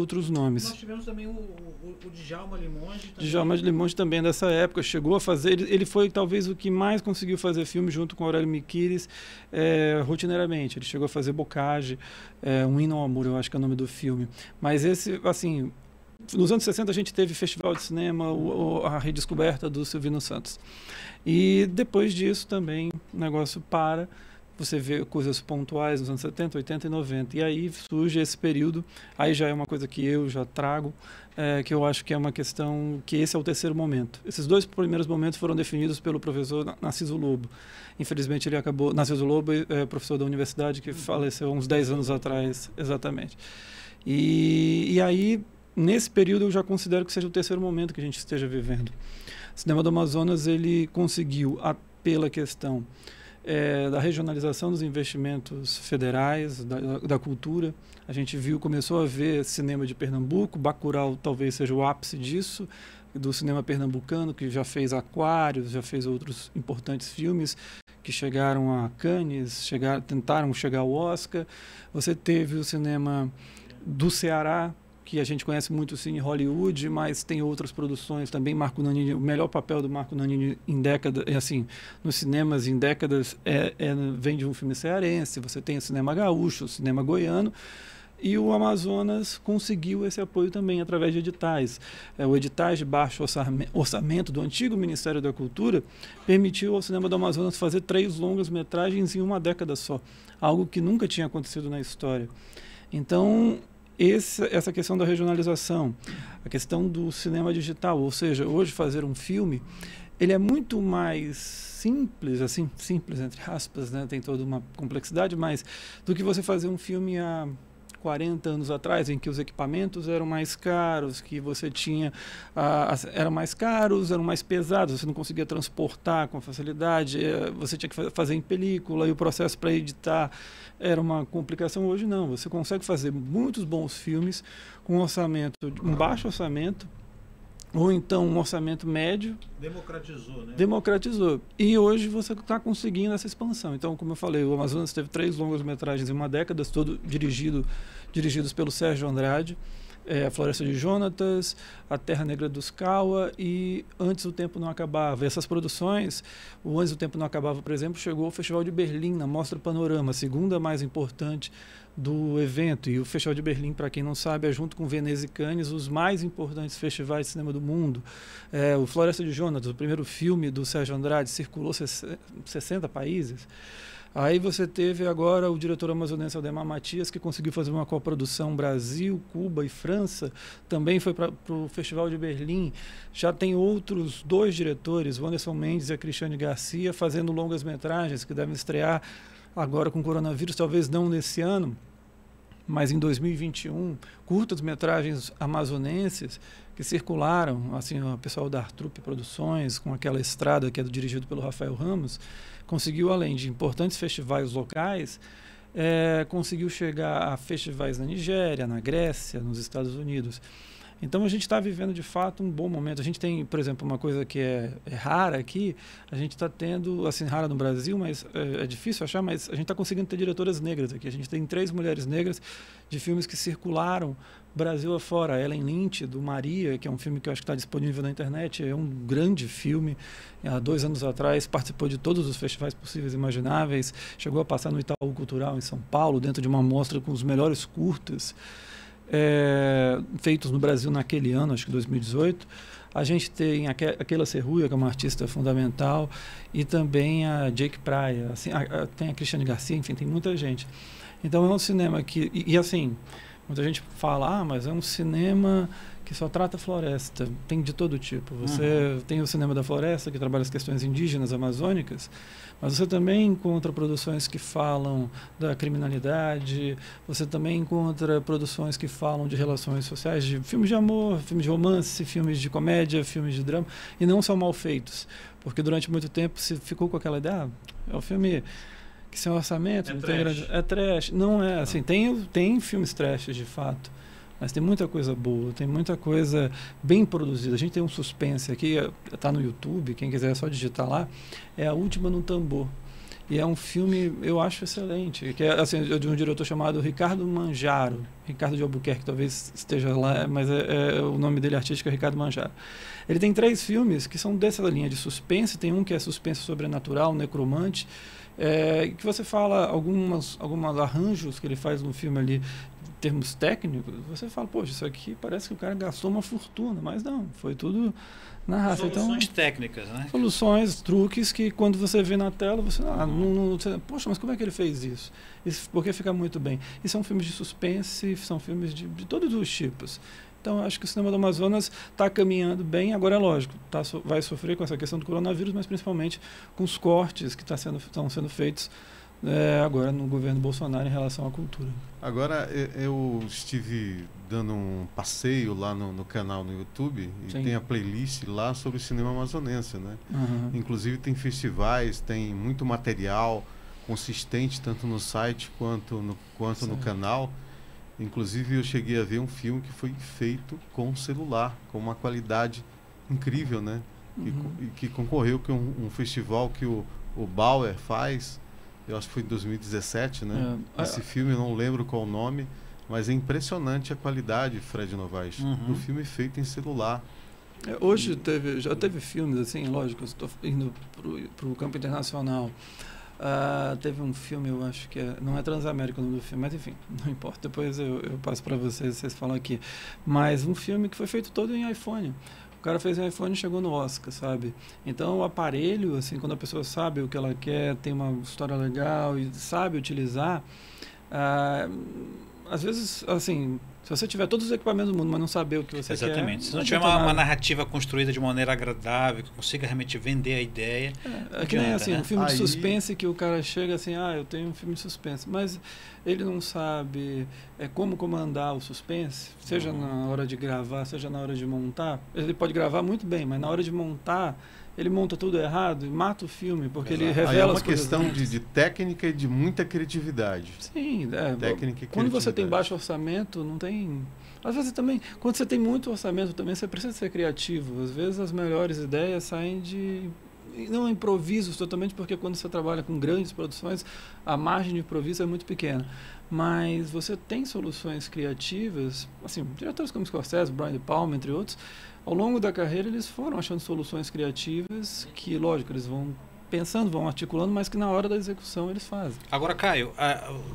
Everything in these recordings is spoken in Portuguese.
outros nomes. Nós tivemos também o Djalma Limonge. Djalma Limonge também dessa época chegou a fazer, ele foi talvez o que mais conseguiu fazer filme junto com Aurélio Miquiles rotineiramente. Ele chegou a fazer Bocage, Um Hino ao Amor, eu acho que é o nome do filme. Mas esse, assim, nos anos 60 a gente teve Festival de Cinema, a redescoberta do Silvino Santos. E depois disso também o negócio para. Você vê coisas pontuais nos anos 70, 80 e 90. E aí surge esse período, aí já é uma coisa que eu já trago, que eu acho que é uma questão, que esse é o terceiro momento. Esses dois primeiros momentos foram definidos pelo professor Narciso Lobo. Infelizmente ele acabou, Narciso Lobo é professor da universidade que faleceu uns 10 anos atrás, exatamente. E aí, nesse período eu já considero que seja o terceiro momento que a gente esteja vivendo. O cinema do Amazonas, ele conseguiu, pela questão da regionalização dos investimentos federais, da cultura. A gente começou a ver cinema de Pernambuco, Bacurau talvez seja o ápice disso, do cinema pernambucano, que já fez Aquários, já fez outros importantes filmes que chegaram a Cannes, tentaram chegar ao Oscar. Você teve o cinema do Ceará, que a gente conhece muito sim em Hollywood, mas tem outras produções também. Marco Nanini, o melhor papel do Marco Nanini em décadas, assim, nos cinemas em décadas vem de um filme cearense. Você tem o cinema gaúcho, o cinema goiano, e o Amazonas conseguiu esse apoio também através de editais. O editais de baixo orçamento do antigo Ministério da Cultura permitiu ao cinema do Amazonas fazer 3 longas-metragens em uma década só, algo que nunca tinha acontecido na história. Então, essa questão da regionalização, a questão do cinema digital, ou seja, hoje fazer um filme, ele é muito mais simples, assim, simples entre aspas, né? Tem toda uma complexidade, mas do que você fazer um filme há 40 anos atrás, em que os equipamentos eram mais caros, que você tinha eram mais caros, eram mais pesados, você não conseguia transportar com facilidade, você tinha que fazer em película, e o processo para editar era uma complicação. Hoje não, você consegue fazer muitos bons filmes com um baixo orçamento, ou então um orçamento médio. Democratizou, né? Democratizou. E hoje você está conseguindo essa expansão. Então, como eu falei, o Amazonas teve 3 longas-metragens em uma década, todos dirigidos pelo Sérgio Andrade, A Floresta de Jonatas, A Terra Negra dos Cauã e Antes o Tempo Não Acabava. Essas produções, o Antes o Tempo Não Acabava, por exemplo, chegou ao Festival de Berlim, na Mostra Panorama, a segunda mais importante do evento. E o Festival de Berlim, para quem não sabe, é junto com Veneza e Cannes os mais importantes festivais de cinema do mundo. O Floresta de Jonatas, o primeiro filme do Sérgio Andrade, circulou 60 países. Aí você teve agora o diretor amazonense Aldemar Matias, que conseguiu fazer uma coprodução Brasil, Cuba e França, também foi para o Festival de Berlim. Já tem outros 2 diretores, o Anderson Mendes e a Cristiane Garcia, fazendo longas-metragens que devem estrear agora com o coronavírus, talvez não nesse ano, mas em 2021, curtas-metragens amazonenses que circularam, assim, o pessoal da Artrupe Produções, com aquela estrada que é dirigido pelo Rafael Ramos, conseguiu, além de importantes festivais locais, conseguiu chegar a festivais na Nigéria, na Grécia, nos Estados Unidos. Então a gente está vivendo de fato um bom momento. A gente tem, por exemplo, uma coisa que é rara aqui, a gente está tendo, assim, rara no Brasil, mas é difícil achar, mas a gente está conseguindo ter diretoras negras aqui. A gente tem 3 mulheres negras de filmes que circularam Brasil afora. Ellen Lynch, do Maria, que é um filme que eu acho que está disponível na internet, é um grande filme. Há 2 anos atrás participou de todos os festivais possíveis e imagináveis, chegou a passar no Itaú Cultural em São Paulo, dentro de uma mostra com os melhores curtas feitos no Brasil naquele ano, acho que 2018. A gente tem a Keila Serruia, que é uma artista fundamental, e também a Jake Praia, assim, tem a Cristiane Garcia, enfim, tem muita gente. Então é um cinema que, e assim, muita gente fala, mas é um cinema que só trata floresta. Tem de todo tipo. Você tem o cinema da floresta, que trabalha as questões indígenas, amazônicas, mas você também encontra produções que falam da criminalidade, você também encontra produções que falam de relações sociais, de filmes de amor, filmes de romance, filmes de comédia, filmes de drama, e não são mal feitos, porque durante muito tempo se ficou com aquela ideia, é um filme que sem orçamento, não tem grande, é trash. Não é, assim, tem filmes trash de fato, mas tem muita coisa boa, tem muita coisa bem produzida. A gente tem um suspense aqui, está no YouTube, quem quiser é só digitar lá, é A Última no Tambor. E é um filme, eu acho excelente, que é assim, de um diretor chamado Ricardo Mangiaro. Ricardo de Albuquerque, talvez esteja lá, mas o nome dele artístico é Ricardo Mangiaro. Ele tem 3 filmes que são dessa linha de suspense. Tem um que é suspense sobrenatural, Necromante, que você fala alguns arranjos que ele faz no filme ali, em termos técnicos, você fala, poxa, isso aqui parece que o cara gastou uma fortuna, mas não, foi tudo na raça. Soluções então, técnicas, né? Soluções, truques que quando você vê na tela, você, poxa, mas como é que ele fez isso? Porque fica muito bem. E são filmes de suspense, são filmes de todos os tipos. Então, eu acho que o cinema do Amazonas está caminhando bem. Agora, é lógico, vai sofrer com essa questão do coronavírus, mas principalmente com os cortes que estão sendo feitos agora no governo Bolsonaro em relação à cultura. Agora, eu estive dando um passeio lá no canal no YouTube e Sim. tem a playlist lá sobre o cinema amazonense, né? Uhum. Inclusive tem festivais, tem muito material consistente, tanto no site quanto no canal. Inclusive eu cheguei a ver um filme que foi feito com celular, com uma qualidade incrível, né? E que concorreu com um festival que o Bauer faz, eu acho que foi em 2017, né? Esse filme, eu não lembro qual o nome, mas é impressionante a qualidade, Fred Novaes, do filme feito em celular. Hoje já teve filmes, assim, lógico, eu estou indo para o campo internacional. Teve um filme, eu acho que não é Transamérica o nome do filme, mas enfim, não importa, depois eu passo para vocês falam aqui. Mas um filme que foi feito todo em iPhone. O cara fez um iPhone e chegou no Oscar, sabe? Então o aparelho, assim, quando a pessoa sabe o que ela quer, tem uma história legal e sabe utilizar, às vezes, assim, se você tiver todos os equipamentos do mundo, mas não saber o que você quer... Exatamente. Se não tiver uma narrativa construída de maneira agradável, que consiga realmente vender a ideia... É que nem assim, né? um filme de suspense que o cara chega assim, eu tenho um filme de suspense, mas ele não sabe como comandar o suspense, seja na hora de gravar, seja na hora de montar. Ele pode gravar muito bem, mas na hora de montar, ele monta tudo errado e mata o filme, porque ele revela as coisas. É uma questão de técnica e de muita criatividade. Sim, técnica e quando você tem criatividade. baixo orçamento, não tem... Às vezes também, quando você tem muito orçamento também, você precisa ser criativo. Às vezes as melhores ideias saem de... Não improvisos totalmente, porque quando você trabalha com grandes produções, a margem de improviso é muito pequena. Mas você tem soluções criativas, assim, diretores como Scorsese, Brian De Palma, entre outros, ao longo da carreira eles foram achando soluções criativas que, lógico, eles vão pensando, vão articulando, mas que na hora da execução eles fazem. Agora, Caio,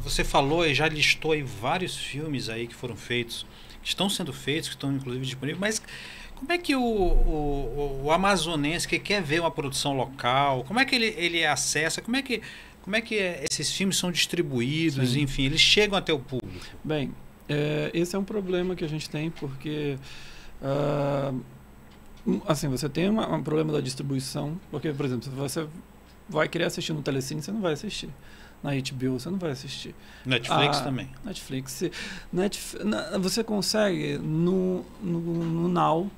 você falou e já listou aí vários filmes aí que foram feitos, que estão sendo feitos, que estão inclusive disponíveis, mas como é que o amazonense que quer ver uma produção local, como é que ele acessa, como é que esses filmes são distribuídos, Sim. enfim, eles chegam até o público? Bem, esse é um problema que a gente tem, porque assim, você tem um problema da distribuição, porque, por exemplo, se você vai querer assistir no Telecine, você não vai assistir. Na HBO você não vai assistir. Netflix também. Netflix. Você consegue no Now,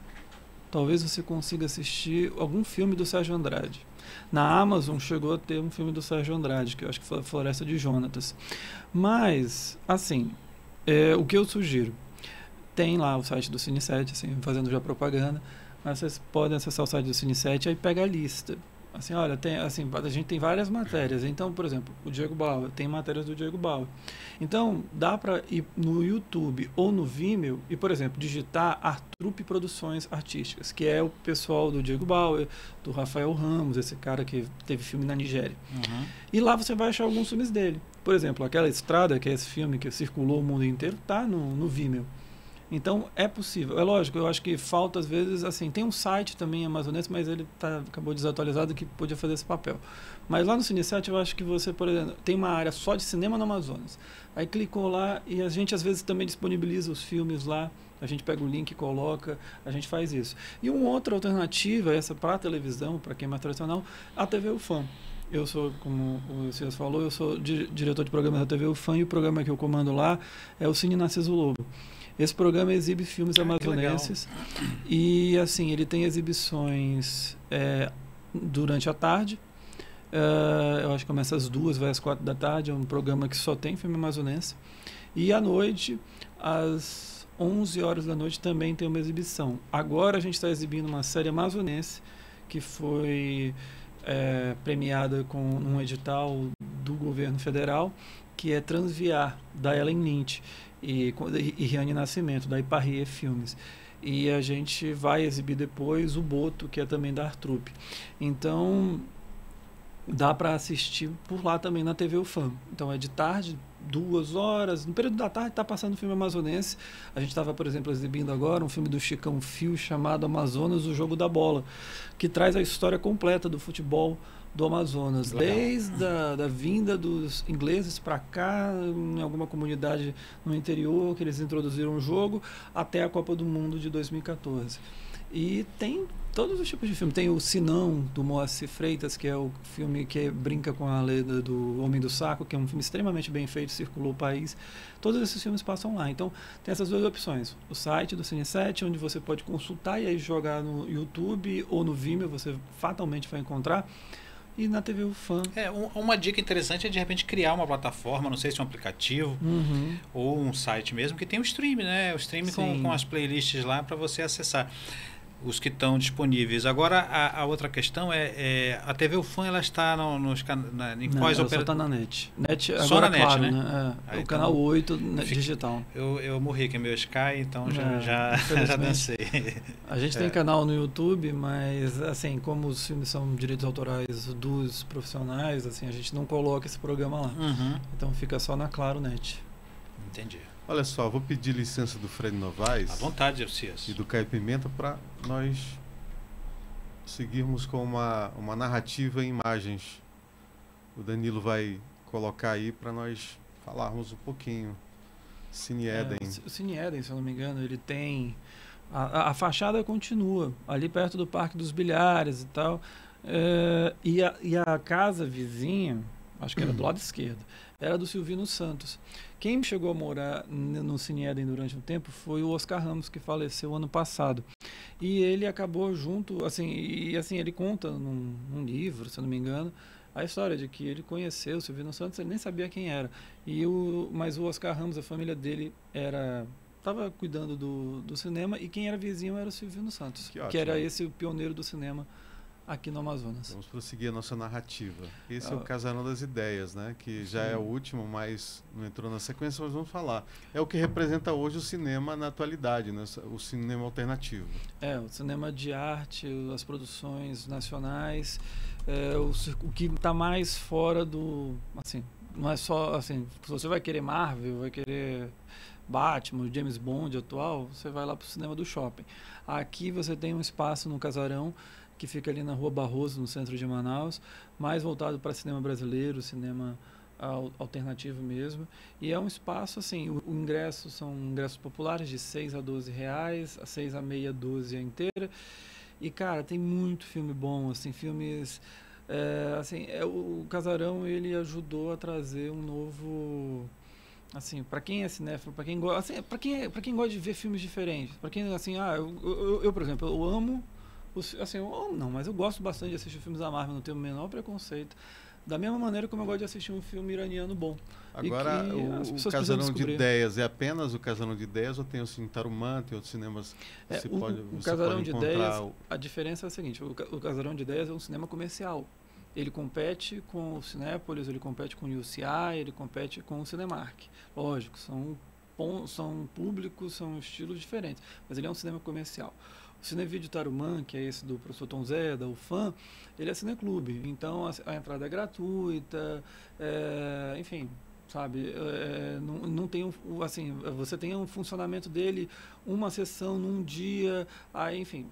talvez você consiga assistir algum filme do Sérgio Andrade. Na Amazon chegou a ter um filme do Sérgio Andrade, que eu acho que foi a Floresta de Jonatas. Mas, assim, o que eu sugiro? Tem lá o site do Cine7, assim, fazendo já propaganda, mas vocês podem acessar o site do Cine7 e aí pega a lista. Assim, olha, a gente tem várias matérias. Então, por exemplo, o Diego Bauer, tem matérias do Diego Bauer. Então, dá para ir no YouTube ou no Vimeo e, por exemplo, digitar Artrupe Produções Artísticas, que é o pessoal do Diego Bauer, do Rafael Ramos, esse cara que teve filme na Nigéria. Uhum. E lá você vai achar alguns filmes dele. Por exemplo, Aquela Estrada, que é esse filme que circulou o mundo inteiro, tá no Vimeo. Então, é possível. É lógico, eu acho que falta, às vezes, assim, tem um site também amazonense, mas ele acabou desatualizado, que podia fazer esse papel. Mas lá no Cine7, eu acho que você, por exemplo, tem uma área só de cinema no Amazonas. Aí clicou lá e a gente, às vezes, também disponibiliza os filmes lá. A gente pega o link e coloca, a gente faz isso. E uma outra alternativa, essa para a televisão, para quem é mais tradicional, a TV UFAM. Eu sou, como o Cias falou, eu sou diretor de programa da TV UFAM e o programa que eu comando lá é o Cine Narciso Lobo. Esse programa exibe filmes amazonenses e, assim, ele tem exibições durante a tarde. Eu acho que começa às 2, vai às 4 da tarde. É um programa que só tem filme amazonense. E à noite, às 11 horas da noite, também tem uma exibição. Agora a gente está exibindo uma série amazonense que foi premiada com um edital do governo federal, que é Transviar, da Ellen Lynch e Riane Nascimento, da Iparrier Filmes. E a gente vai exibir depois o Boto, que é também da Artrupe. Então, dá para assistir por lá também na TV UFAM. Então, é de tarde, 2 horas. No período da tarde está passando um filme amazonense. A gente estava, por exemplo, exibindo agora um filme do Chicão Fio chamado Amazonas, o Jogo da Bola, que traz a história completa do futebol do Amazonas, Legal. desde a vinda dos ingleses para cá, em alguma comunidade no interior, que eles introduziram o jogo, até a Copa do Mundo de 2014. E tem todos os tipos de filme. Tem o Sinão, do Moacir Freitas, que é o filme que brinca com a lenda do Homem do Saco, que é um filme extremamente bem feito, circulou o país. Todos esses filmes passam lá. Então, tem essas 2 opções. O site do Cine7, onde você pode consultar e aí jogar no YouTube ou no Vimeo, você fatalmente vai encontrar. E na TV UFAM. Uma dica interessante é de repente criar uma plataforma, não sei se é um aplicativo ou um site mesmo, que tem o stream, né? O stream com as playlists lá para você acessar os que estão disponíveis. Agora, a outra questão a TV UFAM, ela está em quais operadoras? Só está na NET. Só agora, na NET, claro, né? O então, canal 8 digital. Eu morri, que é meu Sky, então já dancei. A gente tem canal no YouTube, mas assim, como os filmes são direitos autorais dos profissionais, assim, a gente não coloca esse programa lá. Então fica só na Claro Net. Entendi. Olha só, vou pedir licença do Fred Novaes. À vontade, Cias. E do Caio Pimenta para nós seguirmos com uma narrativa em imagens. O Danilo vai colocar aí para nós falarmos um pouquinho. Cine Eden. O Cine Eden, se eu não me engano, ele tem... A fachada continua, ali perto do Parque dos Bilhares e tal. E a casa vizinha, acho que era do lado esquerdo, era do Silvino Santos. Quem chegou a morar no Cine Eden durante um tempo foi o Oscar Ramos, que faleceu ano passado. E ele acabou junto, ele conta num livro, se eu não me engano, a história de que ele conheceu o Silvino Santos, ele nem sabia quem era. Mas o Oscar Ramos, a família dele estava cuidando do cinema, e quem era vizinho era o Silvino Santos, que era esse o pioneiro do cinema aqui no Amazonas. Vamos prosseguir a nossa narrativa. Esse é o Casarão das Ideias, né? Que já é o último, mas não entrou na sequência, mas vamos falar. É o que representa hoje o cinema na atualidade, né? O cinema alternativo. O cinema de arte, as produções nacionais, o que está mais fora do... Assim, não é só... Assim, se você vai querer Marvel, vai querer Batman, James Bond atual, você vai lá para o cinema do shopping. Aqui você tem um espaço no Casarão, que fica ali na Rua Barroso, no centro de Manaus, mais voltado para cinema brasileiro, cinema alternativo mesmo. E é um espaço, assim, o ingresso são ingressos populares de R$6 a R$12, a 6 a meia, 12 a inteira. E, cara, tem muito filme bom, assim, filmes... o Casarão, ele ajudou a trazer um novo... Assim, para quem é cinéfilo, para quem gosta, assim, para quem gosta de ver filmes diferentes, para quem, assim, eu, por exemplo, eu amo... mas eu gosto bastante de assistir filmes da Marvel, não tenho o menor preconceito. Da mesma maneira como eu gosto de assistir um filme iraniano bom. Agora, o Casarão de Ideias é apenas o Casarão de Ideias, ou tem o Cine Tarumã, tem outros cinemas que o Casarão de Ideias, a diferença é a seguinte, o Casarão de Ideias é um cinema comercial. Ele compete com o Cinépolis, ele compete com o UCI, ele compete com o Cinemark. Lógico, são públicos, são estilos diferentes, mas ele é um cinema comercial. O Cinevídeo Tarumã, que é esse do professor Tom Zé, da UFAM, ele é cineclube, então a entrada é gratuita, enfim, sabe, não tem assim, você tem um funcionamento dele, uma sessão num dia, enfim,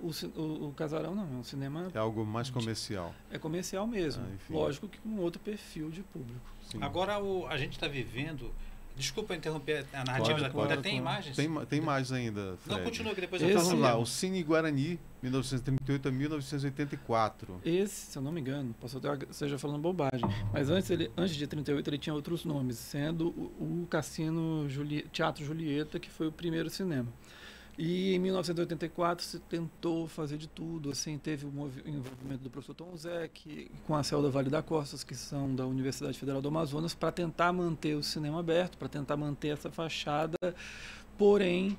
o Casarão não, é um cinema... É algo mais comercial. É comercial mesmo, lógico que com outro perfil de público. Sim. Agora a gente está vivendo... Desculpa interromper a narrativa da coisa. Tem imagens? Tem imagens ainda, Fred. Não, continua que depois eu falo lá. O Cine Guarani, 1938 a 1984. Esse, se eu não me engano, posso até esteja falando bobagem, mas antes de 38 ele tinha outros nomes, sendo o Cassino Teatro Julieta, que foi o primeiro cinema. E em 1984 se tentou fazer de tudo, assim, teve o envolvimento do professor Tom Zé, com a Celda Vale da Costas, que são da Universidade Federal do Amazonas, para tentar manter o cinema aberto, para tentar manter essa fachada, porém,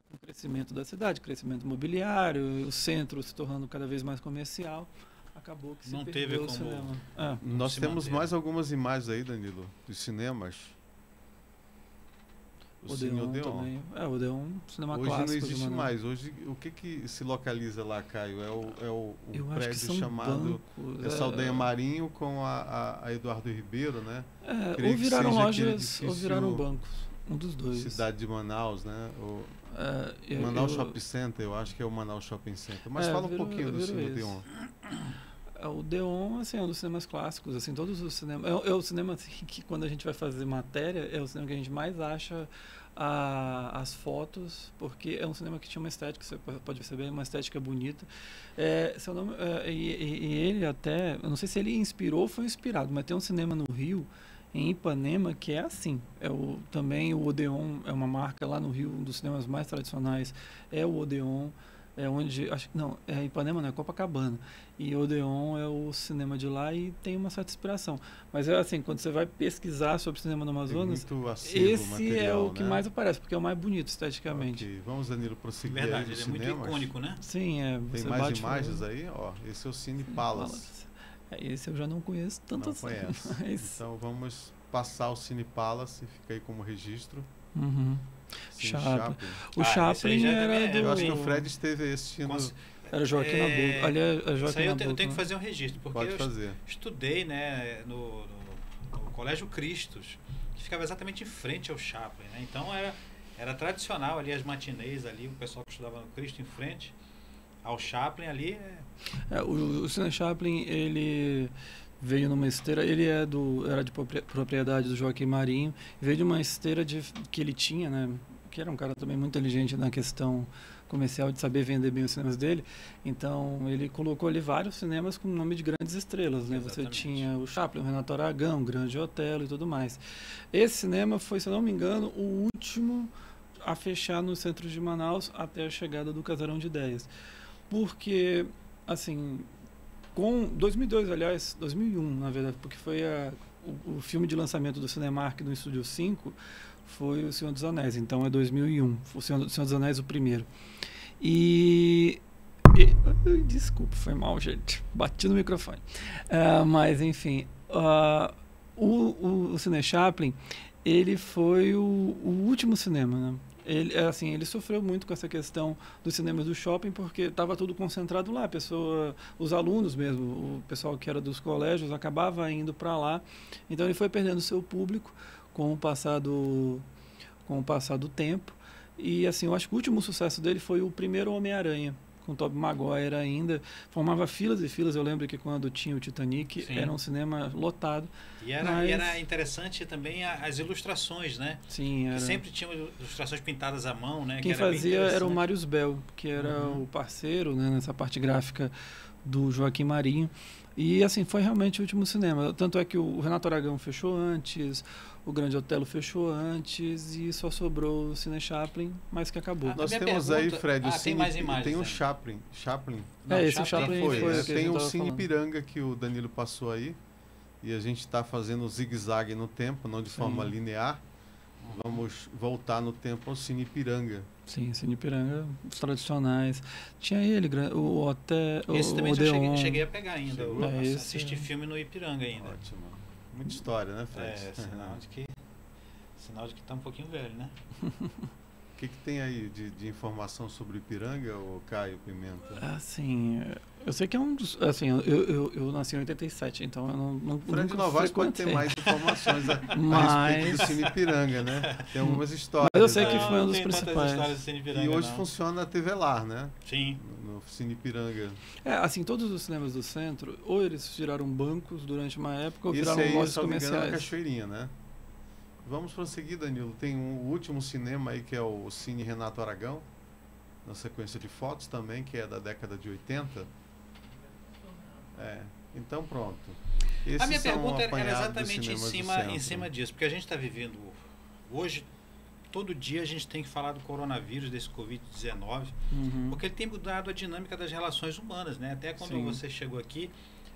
com o crescimento da cidade, crescimento imobiliário, o centro se tornando cada vez mais comercial, acabou que se Não perdeu teve o como- cinema. É. Nós se temos manter. mais algumas imagens aí, Danilo, dos cinemas. O Cine Odeon. Também. É, o Odeon, cinema Hoje clássico. não de existe Manaus. mais. Hoje, o que se localiza lá, Caio? É o Eu acho que prédio são chamado bancos. Saldanha Marinho com a Eduardo Ribeiro, né? Creio Ou que viraram seja aquele lojas ou edifício viraram bancos. Um dos dois. Cidade de Manaus, né? O É, Manaus Shopping Center, eu acho que é o Manaus Shopping Center. Mas É, fala um virou- pouquinho do virou Cine isso. Odeon. O Odeon, assim, é um dos cinemas clássicos, assim, todos os cinemas. É o cinema assim, que quando a gente vai fazer matéria, é o cinema que a gente mais acha as fotos, porque é um cinema que tinha uma estética, você pode perceber, uma estética bonita. Seu nome, e ele até, eu não sei se ele inspirou ou foi inspirado, mas tem um cinema no Rio, em Ipanema, que é assim. Também o Odeon é uma marca lá no Rio, um dos cinemas mais tradicionais, é o Odeon. É onde, não, é Ipanema, não, é Copacabana. E Odeon é o cinema de lá e tem uma certa inspiração. Mas é assim, quando você vai pesquisar sobre cinema no Amazonas, Tem muito acervo esse material, é o que né? mais aparece, porque é o mais bonito esteticamente. Ok. Vamos, Danilo, prosseguir Verdade, aí ele nos é muito cinemas. icônico, né? Sim, Tem você mais bate imagens aí? Ó, esse é o Cine Palace. Esse eu já não conheço tanto Não assim. conhece. Mas... Então vamos passar o Cine Palace, fica aí como registro. Uhum. Cine Chaplin. O esse aí Chaplin já era também é- do... Eu acho que o Fred esteve assistindo. Com- Era Joaquim É, Nabuco. Aliás, é Isso Joaquim aí eu Nabuco, tenho que né? fazer um registro, porque Pode eu fazer. estudei, né, no Colégio Cristos, que ficava exatamente em frente ao Chaplin, né? Então era tradicional ali as matinês ali, o pessoal que estudava no Cristo em frente ao Chaplin ali. O Cine Chaplin, ele veio numa esteira, ele era de propriedade do Joaquim Marinho, veio de uma esteira que ele tinha, né, que era um cara também muito inteligente na questão comercial, de saber vender bem os cinemas dele. Então ele colocou ali vários cinemas com o nome de grandes estrelas, né? Você Exatamente. tinha o Chaplin, o Renato Aragão, o Grande Otelo e tudo mais. Esse cinema foi, se eu não me engano, o último a fechar no centro de Manaus até a chegada do Casarão de Ideias. Porque, assim, com 2002, aliás, 2001, na verdade, porque foi o filme de lançamento do Cinemark no Estúdio 5, foi O Senhor dos Anéis, então é 2001, o Senhor dos Anéis o primeiro. Desculpa, foi mal, gente, bati no microfone. Mas, enfim, o Cine Chaplin, ele foi o último cinema, né? Ele sofreu muito com essa questão dos cinemas do shopping, porque estava tudo concentrado lá. Os alunos mesmo, o pessoal que era dos colégios, acabava indo para lá. Então ele foi perdendo seu público com o passar do tempo. E assim, eu acho que o último sucesso dele foi o primeiro Homem-Aranha, com o Tobey Maguire ainda. Formava filas e filas. Eu lembro que quando tinha o Titanic, Sim. era um cinema lotado. E era interessante também as ilustrações, né? Sim, Que sempre tinham ilustrações pintadas à mão, né? Quem que era bem fazia era o interessante. Marius Bell, que era o parceiro, né, nessa parte gráfica do Joaquim Marinho. E assim, foi realmente o último cinema. Tanto é que o Renato Aragão fechou antes, o Grande Otelo fechou antes e só sobrou o Cine Chaplin, mas que acabou. Nós minha temos pergunta- aí, Fred, o tem Cine, mais imagens tem o ainda. Chaplin. Não, esse Chaplin Chaplin Foi, foi né? o que a Tem gente o tava Cine falando. Piranga que o Danilo passou aí. E a gente está fazendo o zigue-zague no tempo, não de forma linear. Vamos voltar no tempo ao Cine Piranga. Sim, Cine Piranga, os tradicionais. Tinha ele, o Hotel, Esse também o já Odeon. cheguei a pegar ainda. Chegou? Eu Esse assisti é- filme no Ipiranga ainda. Ótimo. Muita história, né, Fred? Sinal de que tá um pouquinho velho, né? O que tem aí de informação sobre Ipiranga, ou Caio Pimenta? Assim, eu sei que é um dos... Assim, eu nasci em 87, então eu não Fred nunca Novaes pode ter frequentei. mais informações a Mas- respeito do Cine Ipiranga, né? Tem algumas histórias. Mas eu sei que né? foi um dos tem tantas principais. histórias do Cine Ipiranga, E hoje não. funciona a TV Lar, né? Sim. No Cine Ipiranga. Assim, todos os cinemas do centro, ou eles viraram bancos durante uma época, ou Esse viraram aí, lojas se não me engano, é na comerciais. Cachoeirinha, né? Vamos prosseguir, Danilo. Tem o último cinema aí, que é o Cine Renato Aragão, na sequência de fotos também, que é da década de 80. Então pronto. Esses A minha são um pergunta era apanhado dos exatamente cinemas do em centro. cima disso, porque a gente está vivendo hoje, todo dia a gente tem que falar do coronavírus, desse Covid-19, Uhum. porque ele tem mudado a dinâmica das relações humanas, né? Até quando Sim. você chegou aqui,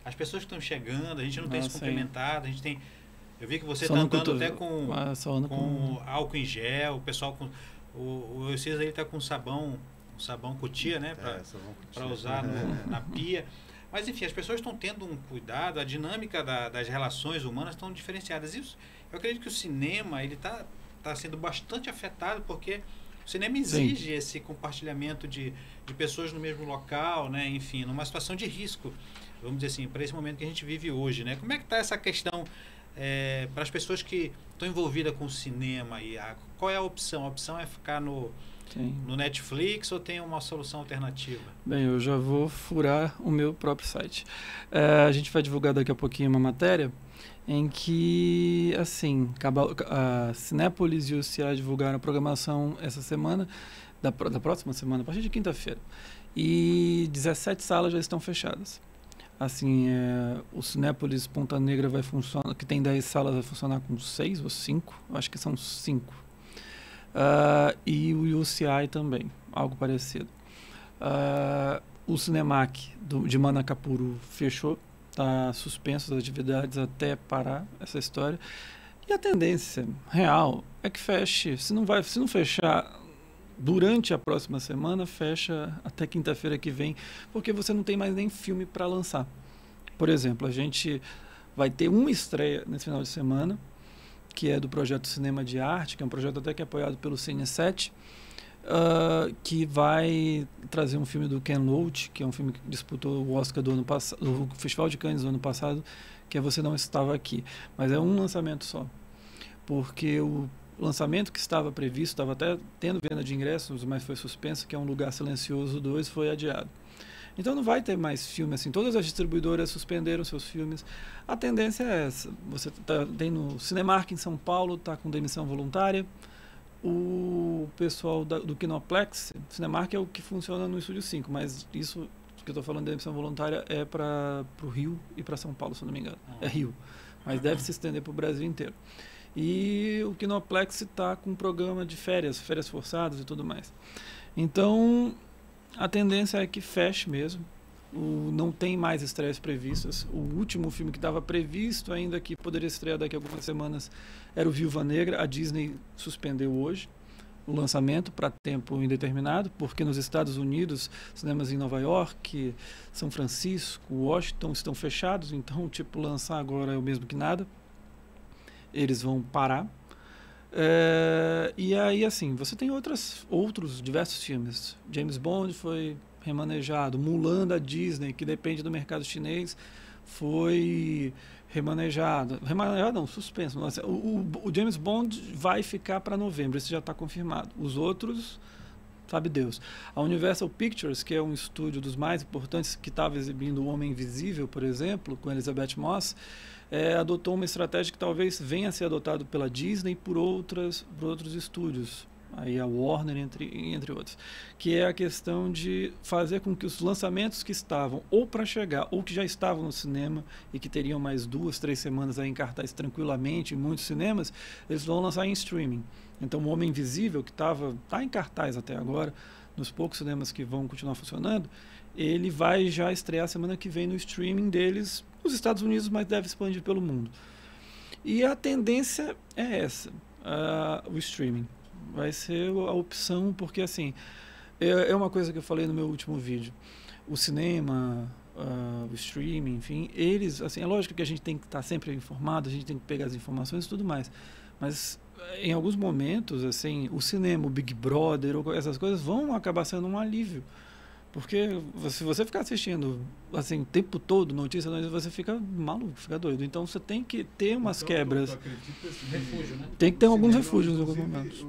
as pessoas que estão chegando, a gente não tem Ah, se sim. cumprimentado, a gente tem... Eu vi que você Só está no andando cotovelo. até com... Só ando com álcool em gel, o pessoal com... O Eucís aí tá com sabão cutia, né? Essa vamos Para continuar. usar na pia. Mas, enfim, as pessoas estão tendo um cuidado, a dinâmica das relações humanas estão diferenciadas. Isso, eu acredito que o cinema ele tá sendo bastante afetado, porque o cinema exige Sim. esse compartilhamento de pessoas no mesmo local, né? Enfim, numa situação de risco, vamos dizer assim, para esse momento que a gente vive hoje, né? Como é que está essa questão para as pessoas que estão envolvidas com o cinema? Qual é a opção? A opção é ficar no Netflix ou tem uma solução alternativa? Bem, eu já vou furar o meu próprio site. A gente vai divulgar daqui a pouquinho uma matéria em que, assim, a Cinépolis e o CIA divulgaram a programação essa semana, da próxima semana, a partir de quinta-feira. E 17 salas já estão fechadas. Assim, o Cinépolis Ponta Negra vai funcionar, que tem 10 salas, vai funcionar com 6 ou 5, acho que são 5. E o UCI também, algo parecido. O Cinemark de Manacapuru fechou, está suspenso as atividades até parar essa história. E a tendência real é que feche. Se não fechar durante a próxima semana, fecha até quinta-feira que vem, porque você não tem mais nem filme para lançar. Por exemplo, a gente vai ter uma estreia nesse final de semana, que é do projeto Cinema de Arte, que é um projeto até que é apoiado pelo Cine7, que vai trazer um filme do Ken Loach, que é um filme que disputou o Oscar do ano passado, o Festival de Cannes do ano passado, que é Você Não Estava Aqui. Mas é um lançamento só, porque o lançamento que estava previsto, estava até tendo venda de ingressos, mas foi suspenso, que é Um Lugar Silencioso 2, foi adiado. Então não vai ter mais filme assim. Todas as distribuidoras suspenderam seus filmes. A tendência é essa. Você tem no Cinemark em São Paulo, está com demissão voluntária. O pessoal do Kinoplex, Cinemark é o que funciona no Estúdio 5, mas isso que eu estou falando de demissão voluntária é para o Rio e para São Paulo, se não me engano. É Rio, mas deve se estender para o Brasil inteiro. E o Kinoplex está com um programa de férias forçadas e tudo mais. Então, a tendência é que feche mesmo. Não tem mais estreias previstas. O último filme que estava previsto ainda, que poderia estrear daqui a algumas semanas, era o Viúva Negra. A Disney suspendeu hoje o lançamento para tempo indeterminado, porque nos Estados Unidos, cinemas em Nova York, São Francisco, Washington estão fechados, então, tipo, lançar agora é o mesmo que nada. Eles vão parar. E aí, assim, você tem outros diversos filmes. James Bond foi remanejado. Mulan da Disney, que depende do mercado chinês, foi remanejado. Remanejado não, suspenso. O James Bond vai ficar para novembro, esse já está confirmado. Os outros, sabe Deus. A Universal Pictures, que é um estúdio dos mais importantes, que estava exibindo O Homem Invisível, por exemplo, com Elizabeth Moss, adotou uma estratégia que talvez venha a ser adotada pela Disney por outros estúdios, aí a Warner entre outros, que é a questão de fazer com que os lançamentos que estavam ou para chegar ou que já estavam no cinema e que teriam mais 2, 3 semanas aí em cartaz tranquilamente em muitos cinemas, eles vão lançar em streaming. Então o Homem Invisível, que está em cartaz até agora, nos poucos cinemas que vão continuar funcionando, ele vai já estrear semana que vem no streaming deles nos Estados Unidos, mas deve expandir pelo mundo. E a tendência é essa, o streaming. Vai ser a opção, porque assim, é uma coisa que eu falei no meu último vídeo. O cinema, o streaming, enfim, eles, assim, é lógico que a gente tem que estar sempre informado, a gente tem que pegar as informações e tudo mais, mas em alguns momentos, assim, o cinema, o Big Brother, essas coisas vão acabar sendo um alívio. Porque se você ficar assistindo assim, o tempo todo notícia, você fica maluco, fica doido. Então você tem que ter umas quebras. Refúgio, né? Tem que ter alguns refúgios em alguns momentos.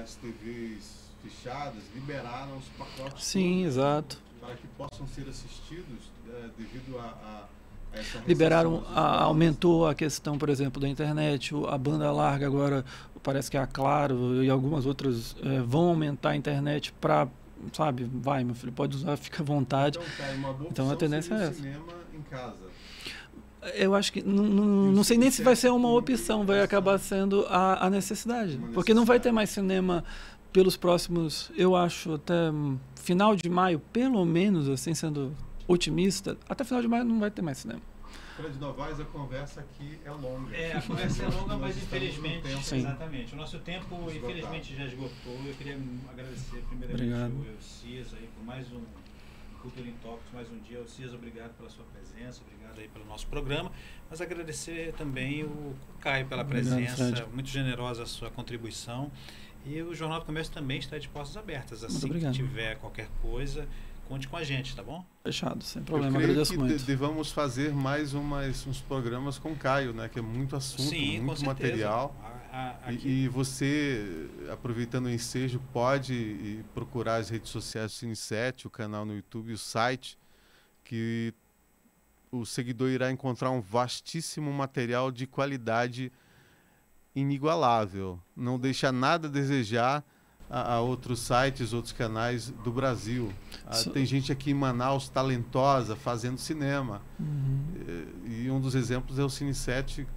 As TVs fechadas liberaram os pacotes. Sim, exato. Para que possam ser assistidos devido a essa liberaram, aumentou a questão, por exemplo, da internet, a banda larga agora, parece que a Claro e algumas outras vão aumentar a internet para, sabe, vai, meu filho, pode usar, fica à vontade. Então a tendência é essa. Cinema em casa. Eu acho que não sei nem se vai ser uma opção, vai acabar sendo a necessidade, porque não vai ter mais cinema pelos próximos, eu acho, até final de maio, pelo menos, assim, sendo otimista, até final de maio não vai ter mais cinema. Fred Novaes, a conversa aqui é longa. A conversa é longa, mas infelizmente, sim. Exatamente, o nosso tempo infelizmente já esgotou. Eu queria agradecer primeiramente Obrigado. o Cias aí por mais Cultura em Tópicos mais um dia. Alcias, obrigado pela sua presença, obrigado aí pelo nosso programa, mas agradecer também o Caio pela presença, Fred. muito generosa a sua contribuição, e o Jornal do Comércio também está de portas abertas, assim obrigado. que tiver qualquer coisa, conte com a gente, tá bom? Fechado, sem Eu problema, creio agradeço que muito. devamos fazer mais uns programas com o Caio, né? Que é muito assunto, Sim, com muito certeza. material. Aqui, E você, aproveitando o ensejo, pode procurar as redes sociais do Cine7, o canal no YouTube, o site, que o seguidor irá encontrar um vastíssimo material de qualidade inigualável. Não deixa nada a desejar a outros sites, outros canais do Brasil. Tem gente aqui em Manaus talentosa fazendo cinema. E um dos exemplos é o Cine7,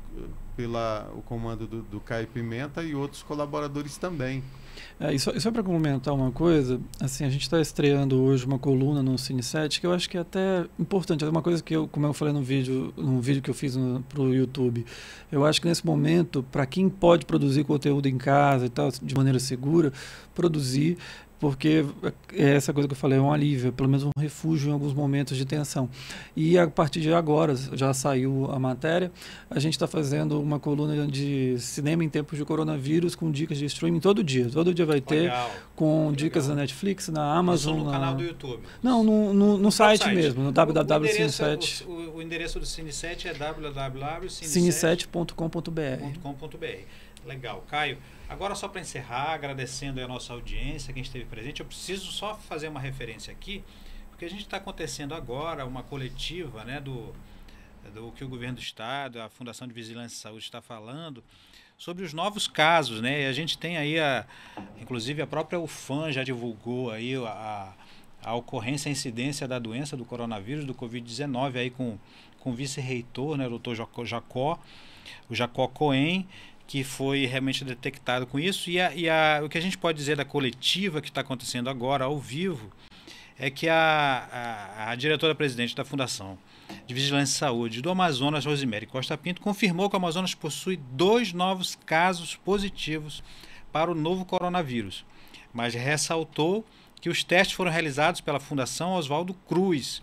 o comando do Caio Pimenta e outros colaboradores também. E só para complementar uma coisa, assim, a gente está estreando hoje uma coluna no Cine7 que eu acho que é até importante. É uma coisa que como eu falei num vídeo que eu fiz para o YouTube, eu acho que nesse momento, para quem pode produzir conteúdo em casa e tal, de maneira segura, produzir, porque essa coisa que eu falei é um alívio, pelo menos um refúgio em alguns momentos de tensão. E a partir de agora, já saiu a matéria, a gente está fazendo uma coluna de cinema em tempos de coronavírus com dicas de streaming todo dia. Todo dia vai ter, legal, com dicas da Netflix, na Amazon. no canal do YouTube? Não, no site mesmo, no www.cine7. O endereço do Cine7 é cine7.com.br. Legal, Caio. Agora, só para encerrar, agradecendo a nossa audiência, quem esteve presente, eu preciso só fazer uma referência aqui, porque a gente está acontecendo agora uma coletiva, né, do que o governo do estado, a Fundação de Vigilância e Saúde está falando sobre os novos casos, né? E a gente tem aí, inclusive a própria UFAM já divulgou aí a ocorrência, a incidência da doença do coronavírus, do Covid-19, aí com o vice-reitor, né, o doutor Jacó Cohen, que foi realmente detectado com isso. O que a gente pode dizer da coletiva que está acontecendo agora, ao vivo, é que a diretora-presidente da Fundação de Vigilância e Saúde do Amazonas, Rosemary Costa Pinto, confirmou que o Amazonas possui 2 novos casos positivos para o novo coronavírus, mas ressaltou que os testes foram realizados pela Fundação Oswaldo Cruz.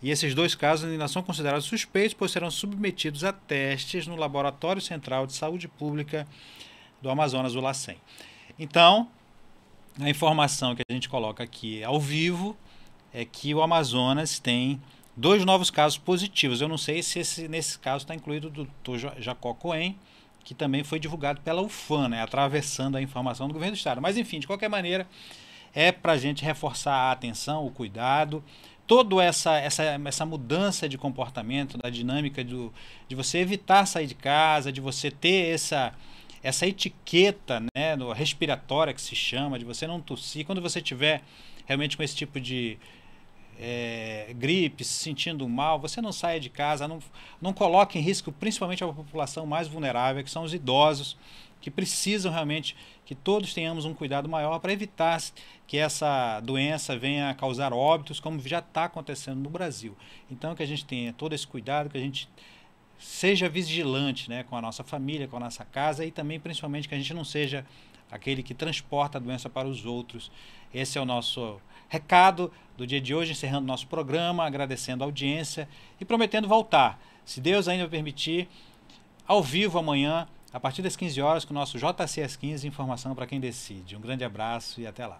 E esses 2 casos ainda são considerados suspeitos, pois serão submetidos a testes no Laboratório Central de Saúde Pública do Amazonas, o LACEN. Então, a informação que a gente coloca aqui ao vivo é que o Amazonas tem 2 novos casos positivos. Eu não sei se nesse caso está incluído o doutor Jacó Cohen, que também foi divulgado pela UFAM, né, atravessando a informação do governo do estado. Mas, enfim, de qualquer maneira, é para a gente reforçar a atenção, o cuidado, toda essa mudança de comportamento, da dinâmica de você evitar sair de casa, de você ter essa etiqueta, né, respiratória que se chama, de você não tossir. Quando você tiver realmente com esse tipo de gripe, se sentindo mal, você não saia de casa, não coloque em risco principalmente a população mais vulnerável, que são os idosos, que precisam realmente que todos tenhamos um cuidado maior para evitar que essa doença venha a causar óbitos, como já está acontecendo no Brasil. Então, que a gente tenha todo esse cuidado, que a gente seja vigilante, né, com a nossa família, com a nossa casa, e também, principalmente, que a gente não seja aquele que transporta a doença para os outros. Esse é o nosso recado do dia de hoje, encerrando nosso programa, agradecendo a audiência e prometendo voltar, se Deus ainda permitir, ao vivo amanhã, a partir das 15 horas, com o nosso JC às 15, informação para quem decide. Um grande abraço e até lá.